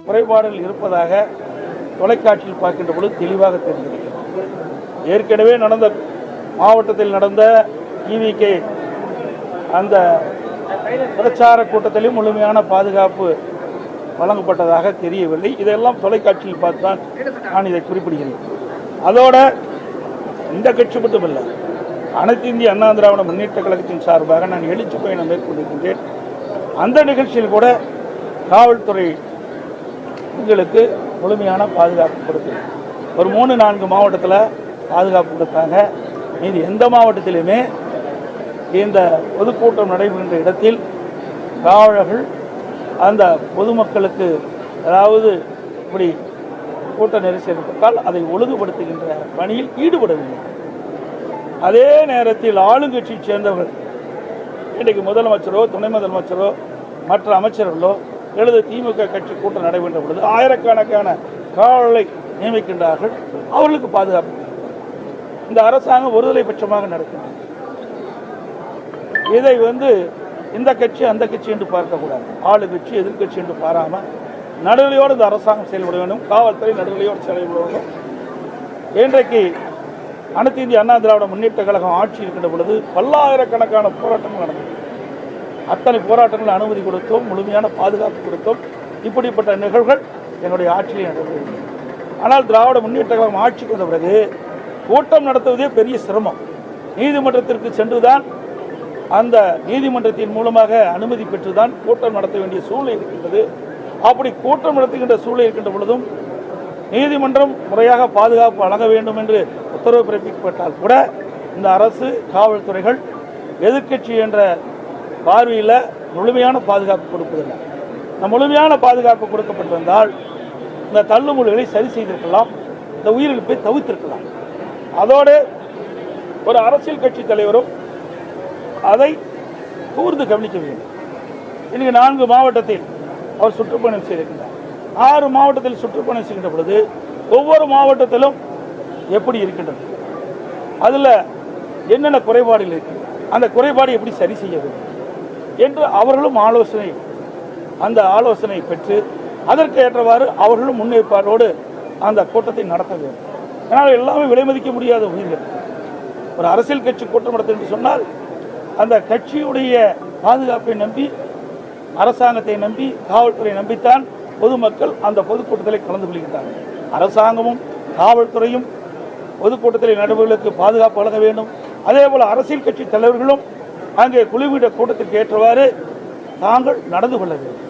குறைபாடுகள் இருப்பதாக தொலைக்காட்சியில் பார்க்கின்ற பொழுது தெளிவாக தெரிந்திருக்கிறது. ஏற்கனவே மாவட்டத்தில் நடந்த டிவிகே அந்த பிரச்சார கூட்டத்திலும் முழுமையான பாதுகாப்பு வழங்கப்பட்டதாக தெரியவில்லை. இதெல்லாம் தொலைக்காட்சியில் பார்த்துதான் நான் இதை குறிப்பிடுகிறேன். அதோட இந்த கட்சி மட்டுமில்லை, அனைத்து இந்திய அண்ணா திராவிட முன்னேற்ற கழகத்தின் சார்பாக நான் எழுச்சி பயணம் மேற்கொண்டிருக்கின்றேன். அந்த நிகழ்ச்சியில் கூட காவல்துறை எங்களுக்கு முழுமையான பாதுகாப்பு கொடுக்குது. ஒரு 3-4 மாவட்டத்தில் பாதுகாப்பு கொடுத்தாங்க. மீது எந்த மாவட்டத்திலுமே இந்த பொதுக்கூட்டம் நடைபெறுகின்ற இடத்தில் காவலர்கள் அந்த பொதுமக்களுக்கு அதாவது இப்படி கூட்ட நெரிசல் ஏற்பட்டால் அதை ஒழுங்குபடுத்துகின்ற பணியில் ஈடுபடவில்லை. அதே நேரத்தில் ஆளுங்கட்சியை சேர்ந்தவர்கள் இன்றைக்கு முதலமைச்சரோ துணை முதலமைச்சரோ மற்ற அமைச்சர்களோ எழுது திமுக கட்சி கூட்டம் நடைபெற்ற பொழுது ஆயிரக்கணக்கான காவலர்களை நியமிக்கின்றார்கள். அவர்களுக்கு பாதுகாப்பு. இந்த அரசாங்கம் ஒருதலை பட்சமாக நடக்கின்றது. இதை இந்த கட்சி அந்த கட்சி என்று பார்க்கக்கூடாது. ஆளுங்கட்சி எதிர்கட்சி என்று பாராமல் நடுநிலையோடு இந்த அரசாங்கம் செயல்பட வேண்டும். காவல்துறை நடுநிலையோடு செயல்பட வேண்டும். இன்றைக்கு அனைத்து இந்திய அண்ணா திராவிட முன்னேற்ற கழகம் ஆட்சி இருக்கின்ற பொழுது பல்லாயிரக்கணக்கான போராட்டங்கள் நடந்தது. அத்தனை போராட்டங்கள் அனுமதி கொடுத்தோம், முழுமையான பாதுகாப்பு கொடுத்தோம். இப்படிப்பட்ட நிகழ்வுகள் எங்களுடைய ஆட்சியில் நடந்தது. ஆனால் திராவிட முன்னேற்ற கழகம் ஆட்சிக்கு வந்த பிறகு கூட்டம் நடத்துவதே பெரிய சிரமம். நீதிமன்றத்திற்கு சென்றுதான் அந்த நீதிமன்றத்தின் மூலமாக அனுமதி பெற்றுதான் கூட்டம் நடத்த வேண்டிய சூழ்நிலை இருக்கின்றது. அப்படி கூட்டம் நடத்துகின்ற சூழ்நிலை இருக்கின்ற பொழுதும் நீதிமன்றம் முறையாக பாதுகாப்பு வழங்க வேண்டும் என்று உத்தரவு பிறப்பிக்கப்பட்டால் கூட இந்த அரசு காவல்துறைகள் எதிர்க்கட்சி என்ற பார்வையில் முழுமையான பாதுகாப்பு கொடுப்பதில்லை. இந்த முழுமையான பாதுகாப்பு கொடுக்கப்பட்டிருந்தால் இந்த தள்ளுமுள்ளுகளை சரி செய்திருக்கலாம், இந்த உயிரிழப்பை தவிர்த்திருக்கலாம். அதோடு ஒரு அரசியல் கட்சி தலைவரும் அதை கூர்ந்து கவனிக்க வேண்டும். இன்னைக்கு 4 மாவட்டத்தில் அவர் சுற்றுப்பயணம் செய்திருக்கிறார். 6 மாவட்டத்தில் சுற்றுப்பயணம் செய்கின்ற பொழுது ஒவ்வொரு மாவட்டத்திலும் எப்படி இருக்கின்றது, அதில் என்னென்ன குறைபாடுகள் இருக்கிறது, அந்த குறைபாடு எப்படி சரி செய்ய வேண்டும் என்று அவர்களும் அந்த ஆலோசனை பெற்று அதற்கு ஏற்றவாறு அவர்களும் முன்னேற்பாடோடு அந்த கூட்டத்தை நடத்த வேண்டும். ஏன்னால் எல்லாமே விலை மதிக்க முடியாத உயிர்கள். ஒரு அரசியல் கட்சி கூட்டம் நடத்த என்று சொன்னால் அந்த கட்சியுடைய பாதுகாப்பை நம்பி, அரசாங்கத்தை நம்பி, காவல்துறை நம்பித்தான் பொதுமக்கள் அந்த பொதுக்கூட்டத்தில் கலந்து கொள்கின்றார்கள். அரசாங்கமும் காவல்துறையும் பொதுக்கூட்டத்தில் நடைபெறுவதற்கு பாதுகாப்பு வழங்க வேண்டும். அதே போல் அரசியல் கட்சி தலைவர்களும் அங்கே குழுவிட கூட்டத்திற்கு ஏற்றவாறு தாங்கள் நடந்து கொள்ள வேண்டும்.